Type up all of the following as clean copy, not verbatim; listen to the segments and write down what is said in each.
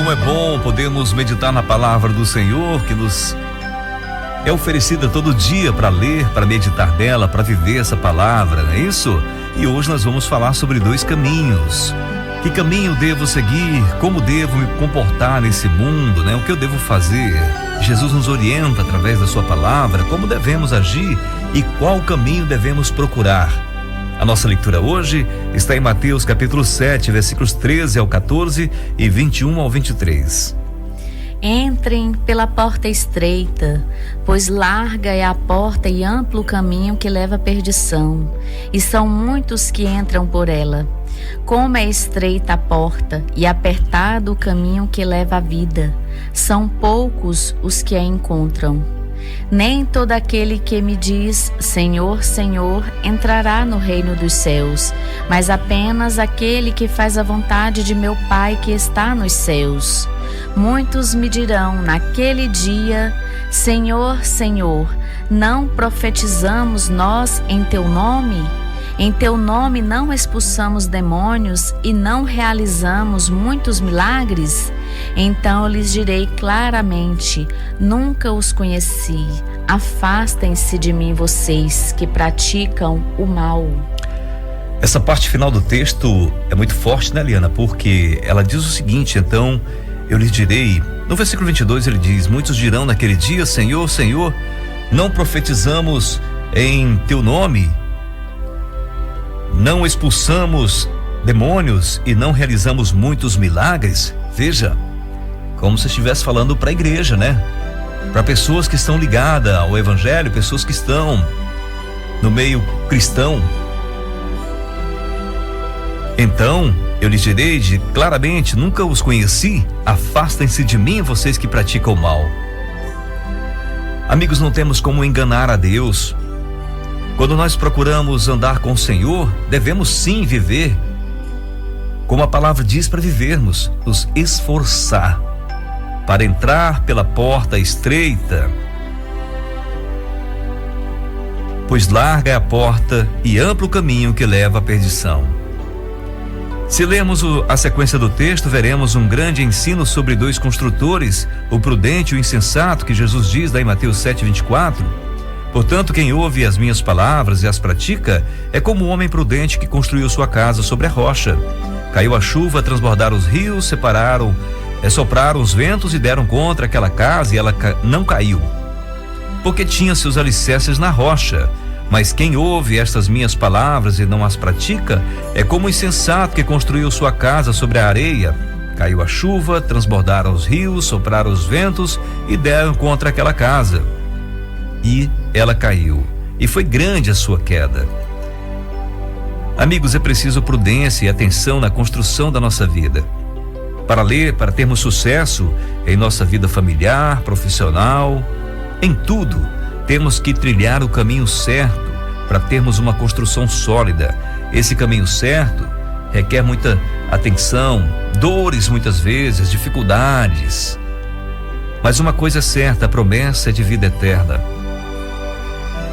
como é bom podermos meditar na palavra do Senhor, que nos é oferecida todo dia para ler, para meditar nela, para viver essa palavra, não é isso? E hoje nós vamos falar sobre dois caminhos. Que caminho devo seguir? Como devo me comportar nesse mundo, né? O que eu devo fazer? Jesus nos orienta através da sua palavra, como devemos agir e qual caminho devemos procurar. A nossa leitura hoje está em Mateus capítulo 7, versículos 13 ao 14 e 21 ao 23. Entrem pela porta estreita, pois larga é a porta e amplo o caminho que leva à perdição, e são muitos que entram por ela. Como é estreita a porta e apertado o caminho que leva à vida, são poucos os que a encontram. Nem todo aquele que me diz Senhor, Senhor, entrará no reino dos céus, mas apenas aquele que faz a vontade de meu Pai que está nos céus. Muitos me dirão naquele dia, Senhor, Senhor, não profetizamos nós em teu nome? Em teu nome não expulsamos demônios e não realizamos muitos milagres? Então eu lhes direi claramente, nunca os conheci. Afastem-se de mim vocês que praticam o mal. Essa parte final do texto é muito forte, né, Liana? Porque ela diz o seguinte, então eu lhes direi, no versículo 22 ele diz, muitos dirão naquele dia, Senhor, Senhor, não profetizamos em teu nome? Não expulsamos demônios e não realizamos muitos milagres? Veja, como se estivesse falando para a igreja, né? Para pessoas que estão ligadas ao evangelho, pessoas que estão no meio cristão. Então, eu lhes direi claramente, nunca os conheci, afastem-se de mim, vocês que praticam o mal. Amigos, não temos como enganar a Deus. Quando nós procuramos andar com o Senhor, devemos sim viver como a palavra diz para vivermos, nos esforçar para entrar pela porta estreita, pois larga é a porta e amplo o caminho que leva à perdição. Se lermos a sequência do texto, veremos um grande ensino sobre dois construtores, o prudente e o insensato, que Jesus diz lá em Mateus 7:24. Portanto, quem ouve as minhas palavras e as pratica é como um homem prudente que construiu sua casa sobre a rocha. Caiu a chuva, transbordaram os rios, sopraram os ventos e deram contra aquela casa e ela não caiu, porque tinha seus alicerces na rocha. Mas quem ouve estas minhas palavras e não as pratica é como o insensato que construiu sua casa sobre a areia. Caiu a chuva, transbordaram os rios, sopraram os ventos e deram contra aquela casa. E ela caiu, e foi grande a sua queda. Amigos, é preciso prudência e atenção na construção da nossa vida. Para termos sucesso em nossa vida familiar, profissional, em tudo, temos que trilhar o caminho certo para termos uma construção sólida. Esse caminho certo requer muita atenção, dores muitas vezes, dificuldades. Mas uma coisa é certa, a promessa é de vida eterna.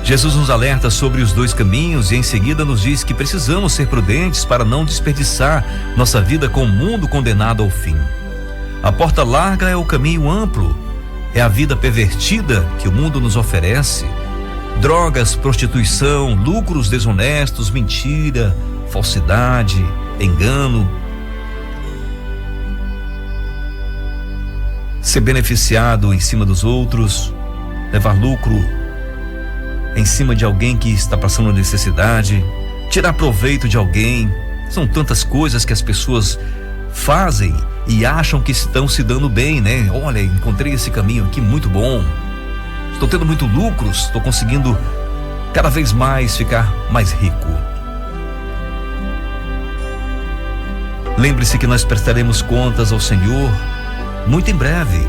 Jesus nos alerta sobre os dois caminhos e em seguida nos diz que precisamos ser prudentes para não desperdiçar nossa vida com o mundo condenado ao fim. A porta larga é o caminho amplo, é a vida pervertida que o mundo nos oferece. Drogas, prostituição, lucros desonestos, mentira, falsidade, engano. Ser beneficiado em cima dos outros, levar lucro em cima de alguém que está passando necessidade, tirar proveito de alguém. São tantas coisas que as pessoas fazem e acham que estão se dando bem, né? Olha, encontrei esse caminho aqui muito bom, estou tendo muito lucros, estou conseguindo cada vez mais ficar mais rico. Lembre-se que nós prestaremos contas ao Senhor muito em breve,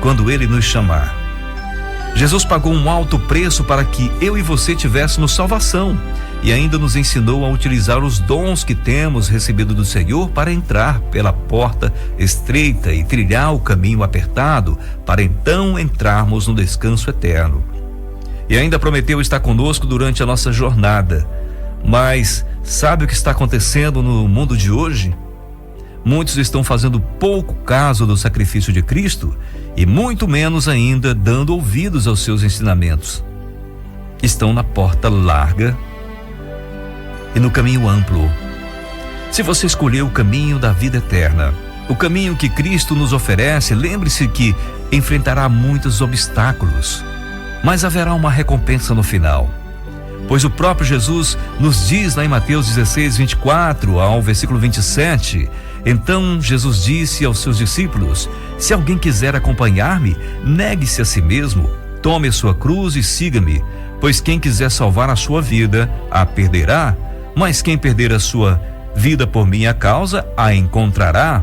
quando Ele nos chamar. Jesus pagou um alto preço para que eu e você tivéssemos salvação e ainda nos ensinou a utilizar os dons que temos recebido do Senhor para entrar pela porta estreita e trilhar o caminho apertado para então entrarmos no descanso eterno. E ainda prometeu estar conosco durante a nossa jornada. Mas sabe o que está acontecendo no mundo de hoje? Muitos estão fazendo pouco caso do sacrifício de Cristo e muito menos ainda dando ouvidos aos seus ensinamentos. Estão na porta larga e no caminho amplo. Se você escolher o caminho da vida eterna, o caminho que Cristo nos oferece, lembre-se que enfrentará muitos obstáculos, mas haverá uma recompensa no final. Pois o próprio Jesus nos diz lá em Mateus 16, 24 ao versículo 27, então Jesus disse aos seus discípulos: se alguém quiser acompanhar-me, negue-se a si mesmo, tome a sua cruz e siga-me, pois quem quiser salvar a sua vida, a perderá, mas quem perder a sua vida por minha causa, a encontrará.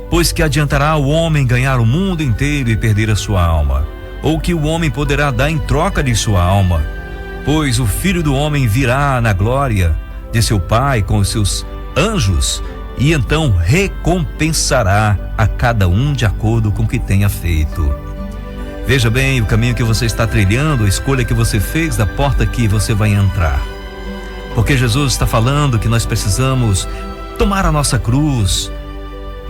Pois que adiantará o homem ganhar o mundo inteiro e perder a sua alma? Ou que o homem poderá dar em troca de sua alma? Pois o Filho do Homem virá na glória de seu Pai com os seus anjos, e então recompensará a cada um de acordo com o que tenha feito. Veja bem o caminho que você está trilhando, a escolha que você fez da porta que você vai entrar. Porque Jesus está falando que nós precisamos tomar a nossa cruz.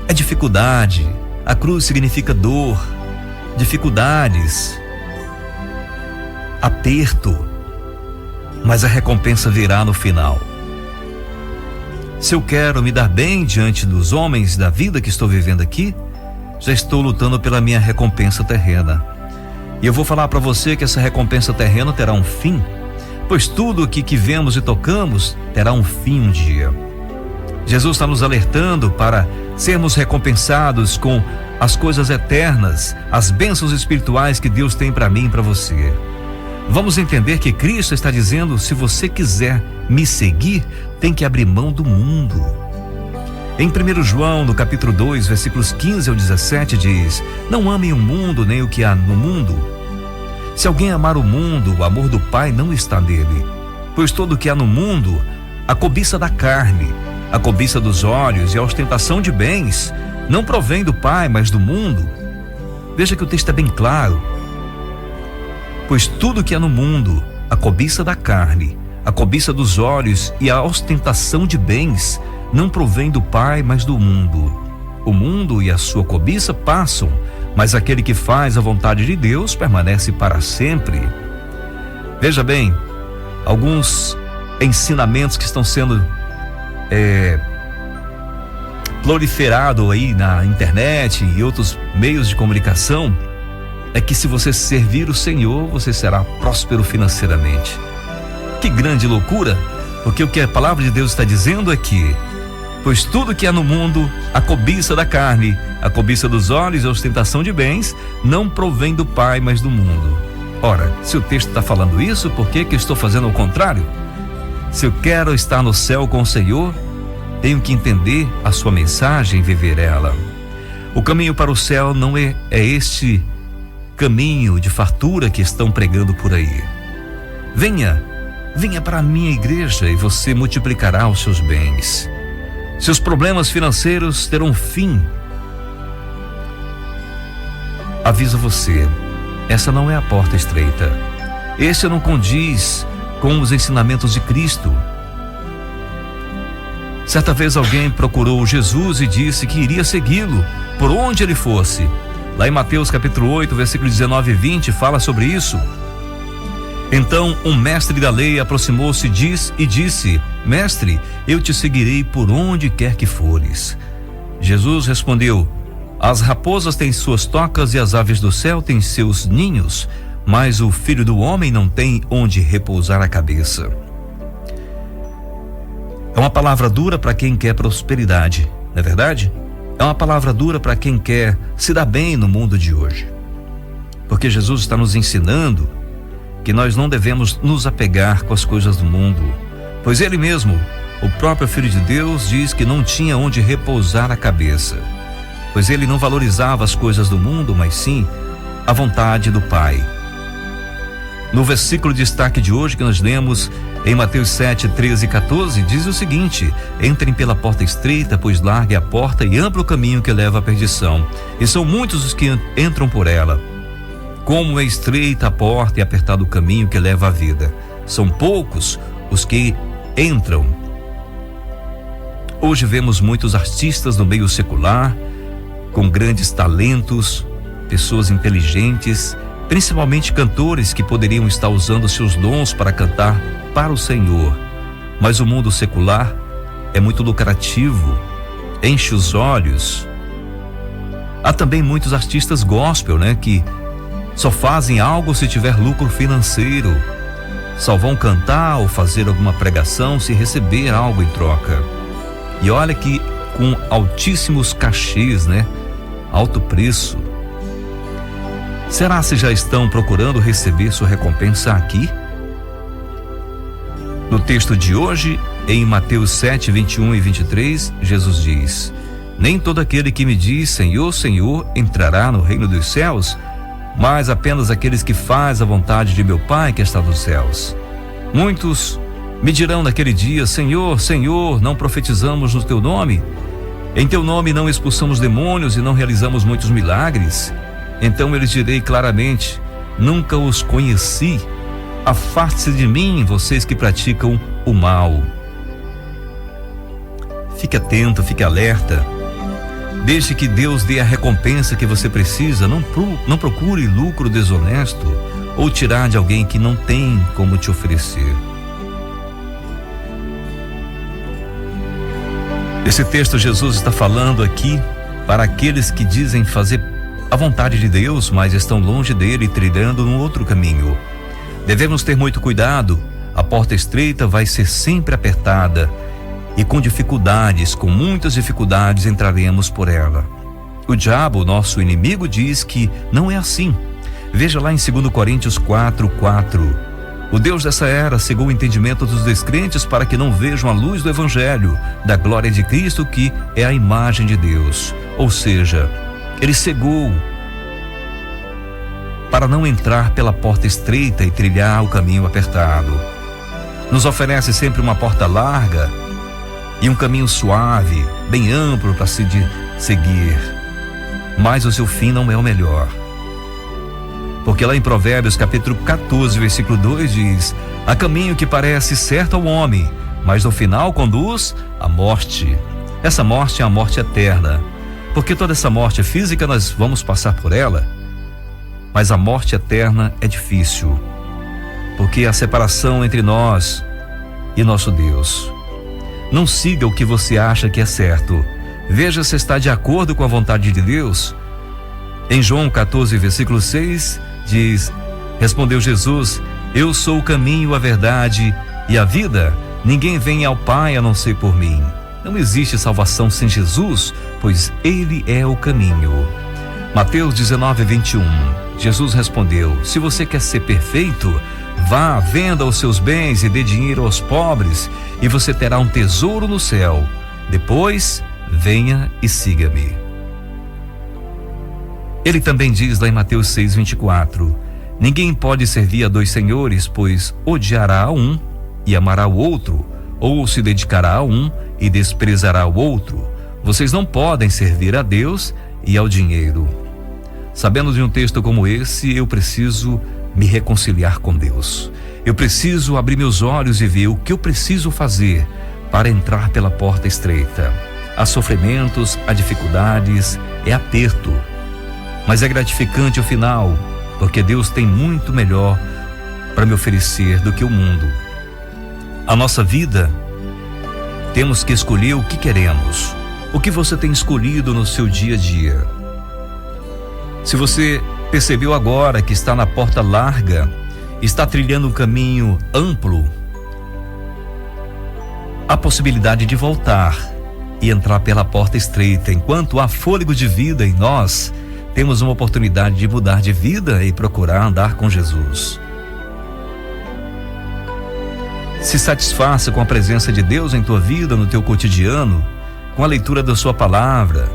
É dificuldade, a cruz significa dor, dificuldades, aperto, mas a recompensa virá no final. Se eu quero me dar bem diante dos homens da vida que estou vivendo aqui, já estou lutando pela minha recompensa terrena. E eu vou falar para você que essa recompensa terrena terá um fim, pois tudo aqui que vemos e tocamos terá um fim um dia. Jesus está nos alertando para sermos recompensados com as coisas eternas, as bênçãos espirituais que Deus tem para mim e para você. Vamos entender que Cristo está dizendo: se você quiser me seguir, tem que abrir mão do mundo. Em 1 João, no capítulo 2, versículos 15 ao 17, diz: não amem o mundo nem o que há no mundo. Se alguém amar o mundo, o amor do Pai não está nele. Pois tudo o que há no mundo, a cobiça da carne, a cobiça dos olhos e a ostentação de bens, não provém do Pai, mas do mundo. Veja que o texto é bem claro. Pois tudo que há no mundo, a cobiça da carne, a cobiça dos olhos e a ostentação de bens, não provém do Pai, mas do mundo. O mundo e a sua cobiça passam, mas aquele que faz a vontade de Deus permanece para sempre. Veja bem, alguns ensinamentos que estão sendo proliferado aí na internet e outros meios de comunicação, é que se você servir o Senhor, você será próspero financeiramente. Que grande loucura, porque o que a palavra de Deus está dizendo é que, pois tudo que há no mundo, a cobiça da carne, a cobiça dos olhos e a ostentação de bens, não provém do Pai, mas do mundo. Ora, se o texto está falando isso, por que eu estou fazendo o contrário? Se eu quero estar no céu com o Senhor, tenho que entender a sua mensagem e viver ela. O caminho para o céu não é este caminho de fartura que estão pregando por aí. Venha para a minha igreja e você multiplicará os seus bens. Seus problemas financeiros terão fim. Aviso você, essa não é a porta estreita. Esse não condiz com os ensinamentos de Cristo. Certa vez alguém procurou Jesus e disse que iria segui-lo por onde ele fosse. Lá em Mateus capítulo 8, versículo 19 e 20, fala sobre isso. Então um mestre da lei aproximou-se e disse: Mestre, eu te seguirei por onde quer que fores. Jesus respondeu: As raposas têm suas tocas e as aves do céu têm seus ninhos, mas o Filho do Homem não tem onde repousar a cabeça. É uma palavra dura para quem quer prosperidade, não é verdade? É uma palavra dura para quem quer se dar bem no mundo de hoje. Porque Jesus está nos ensinando que nós não devemos nos apegar com as coisas do mundo, pois ele mesmo, o próprio Filho de Deus, diz que não tinha onde repousar a cabeça, pois ele não valorizava as coisas do mundo, mas sim a vontade do Pai. No versículo de destaque de hoje que nós lemos em Mateus 7, 13 e 14, diz o seguinte: Entrem pela porta estreita, pois larga é a porta e amplo o caminho que leva à perdição, e são muitos os que entram por ela. Como é estreita a porta e apertado o caminho que leva à vida, são poucos os que entram. Hoje vemos muitos artistas no meio secular, com grandes talentos, pessoas inteligentes, principalmente cantores que poderiam estar usando seus dons para cantar para o Senhor. Mas o mundo secular é muito lucrativo, enche os olhos. Há também muitos artistas gospel, que só fazem algo se tiver lucro financeiro. Só vão cantar ou fazer alguma pregação se receber algo em troca. E olha que com altíssimos cachês, alto preço. Será se já estão procurando receber sua recompensa aqui? No texto de hoje, em Mateus 7, 21 e 23, Jesus diz: nem todo aquele que me diz Senhor, Senhor entrará no reino dos céus, mas apenas aqueles que fazem a vontade de meu Pai que está nos céus. Muitos me dirão naquele dia: Senhor, Senhor, não profetizamos no teu nome? Em teu nome não expulsamos demônios e não realizamos muitos milagres? Então eu lhes direi claramente: nunca os conheci. Afaste-se de mim, vocês que praticam o mal. Fique atento, fique alerta. Deixe que Deus dê a recompensa que você precisa. Não procure lucro desonesto ou tirar de alguém que não tem como te oferecer. Esse texto Jesus está falando aqui para aqueles que dizem fazer a vontade de Deus, mas estão longe dele, trilhando um outro caminho. Devemos ter muito cuidado. A porta estreita vai ser sempre apertada e com muitas dificuldades entraremos por ela. O diabo, nosso inimigo, diz que não é assim. Veja lá em 2 Coríntios 4:4. O Deus dessa era cegou o entendimento dos descrentes para que não vejam a luz do Evangelho, da glória de Cristo, que é a imagem de Deus. Ou seja, ele cegou para não entrar pela porta estreita e trilhar o caminho apertado. Nos oferece sempre uma porta larga e um caminho suave, bem amplo para se seguir. Mas o seu fim não é o melhor. Porque lá em Provérbios capítulo 14, versículo 2 diz: há caminho que parece certo ao homem, mas no final conduz à morte. Essa morte é a morte eterna. Porque toda essa morte física nós vamos passar por ela, mas a morte eterna é difícil. Porque a separação entre nós e nosso Deus. Não siga o que você acha que é certo. Veja se está de acordo com a vontade de Deus. Em João 14, versículo 6, diz: respondeu Jesus: eu sou o caminho, a verdade e a vida. Ninguém vem ao Pai a não ser por mim. Não existe salvação sem Jesus, pois Ele é o caminho. Mateus 19, 21. Jesus respondeu: se você quer ser perfeito, vá, venda os seus bens e dê dinheiro aos pobres, e você terá um tesouro no céu. Depois, venha e siga-me. Ele também diz lá em Mateus 6, 24: ninguém pode servir a dois senhores, pois odiará a um e amará o outro, ou se dedicará a um e desprezará o outro. Vocês não podem servir a Deus e ao dinheiro. Sabendo de um texto como esse, eu preciso me reconciliar com Deus. Eu preciso abrir meus olhos e ver o que eu preciso fazer para entrar pela porta estreita. Há sofrimentos, há dificuldades, é aperto, mas é gratificante o final, porque Deus tem muito melhor para me oferecer do que o mundo. A nossa vida, temos que escolher o que queremos. O que você tem escolhido no seu dia a dia? Se você percebeu agora que está na porta larga, está trilhando um caminho amplo, há possibilidade de voltar e entrar pela porta estreita. Enquanto há fôlego de vida em nós, temos uma oportunidade de mudar de vida e procurar andar com Jesus. Se satisfaça com a presença de Deus em tua vida, no teu cotidiano, com a leitura da sua palavra.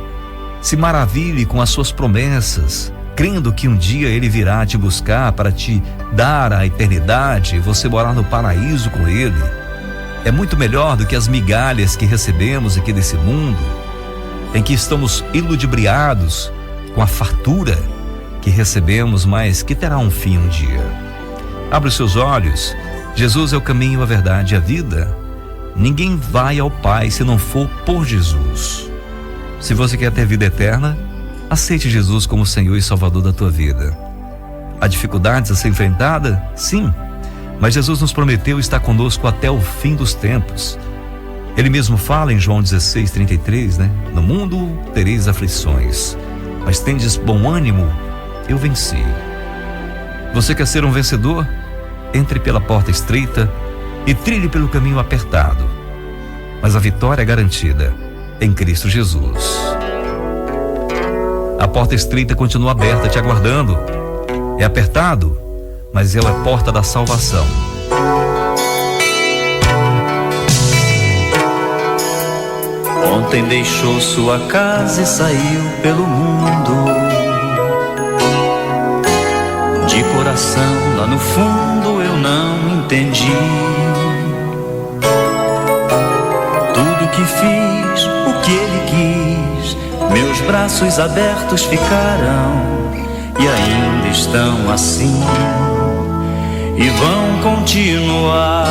Se maravilhe com as suas promessas, crendo que um dia Ele virá te buscar para te dar a eternidade e você morar no paraíso com Ele. É muito melhor do que as migalhas que recebemos aqui desse mundo, em que estamos iludibriados com a fartura que recebemos, mas que terá um fim um dia. Abra os seus olhos. Jesus é o caminho, a verdade e a vida. Ninguém vai ao Pai se não for por Jesus. Se você quer ter vida eterna, aceite Jesus como Senhor e Salvador da tua vida. Há dificuldades a ser enfrentada? Sim, mas Jesus nos prometeu estar conosco até o fim dos tempos. Ele mesmo fala em João 16:33, No mundo tereis aflições, mas tendes bom ânimo, eu venci. Você quer ser um vencedor? Entre pela porta estreita e trilhe pelo caminho apertado. Mas a vitória é garantida em Cristo Jesus. A porta estreita continua aberta, te aguardando. É apertado, mas ela é a porta da salvação. Ontem deixou sua casa e saiu pelo mundo. De coração, lá no fundo, eu não entendi. Tudo que fiz, o que ele quis, meus braços abertos ficaram e ainda estão assim. E vão continuar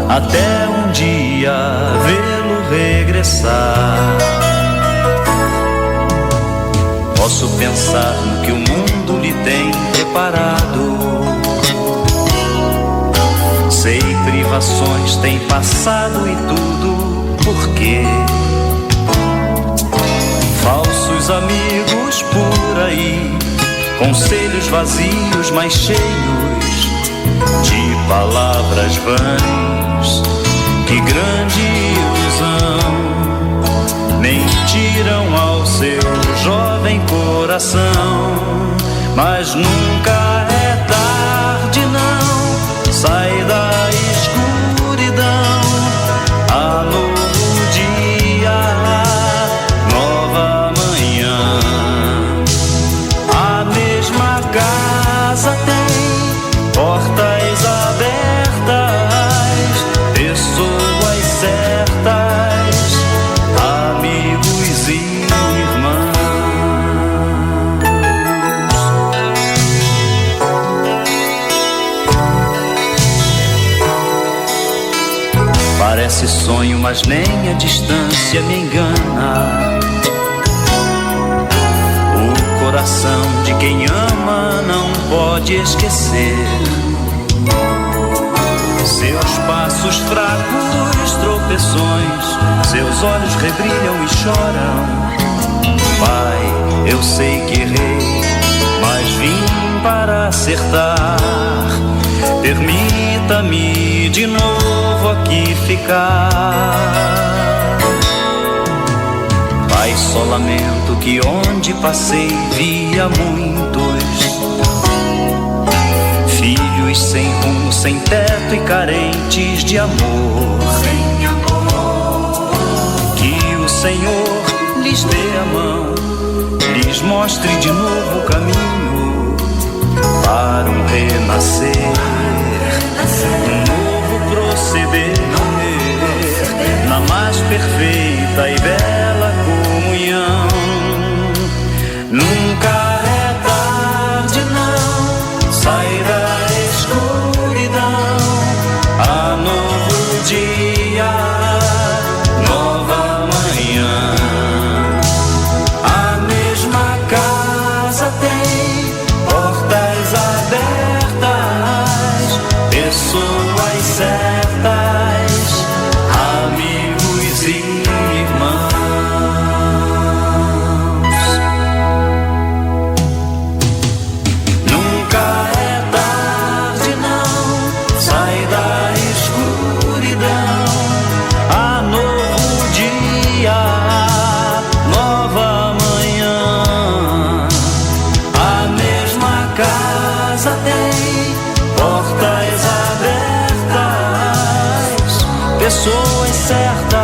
até um dia vê-lo regressar. Posso pensar no que o mundo lhe tem preparado. Sei, privações tem passado e tudo por quê? Falsos amigos por aí, conselhos vazios, mas cheios de palavras vãs. Que grande ilusão, mentiram ao seu jovem coração. Mas nunca é tarde não, sai da escuridão. Há novo dia, nova manhã. A mesma casa tem portas abertas, pessoas certas, amigos e irmãos. Parece sonho, mas nem a distância me engana. O coração de quem ama não pode esquecer. Seus passos fracos, tropeções, seus olhos rebrilham e choram. Pai, eu sei que errei, mas vim para acertar. Permita-me de novo aqui ficar. Pai, só lamento que onde passei via muitos filhos sem rumo, sem teto e carentes de amor. Que o Senhor lhes dê a mão, lhes mostre de novo o caminho para um renascer, um novo proceder, na mais perfeita e bela comunhão. Nunca é tarde não, sai da escuridão. Há novo dia, nova manhã. A mesma casa tem portas abertas, pessoas certas, amigos e irmãos. Nunca é tarde não, sai da escuridão. Há novo dia, nova manhã. A mesma casa tem portas abertas, pessoas certas,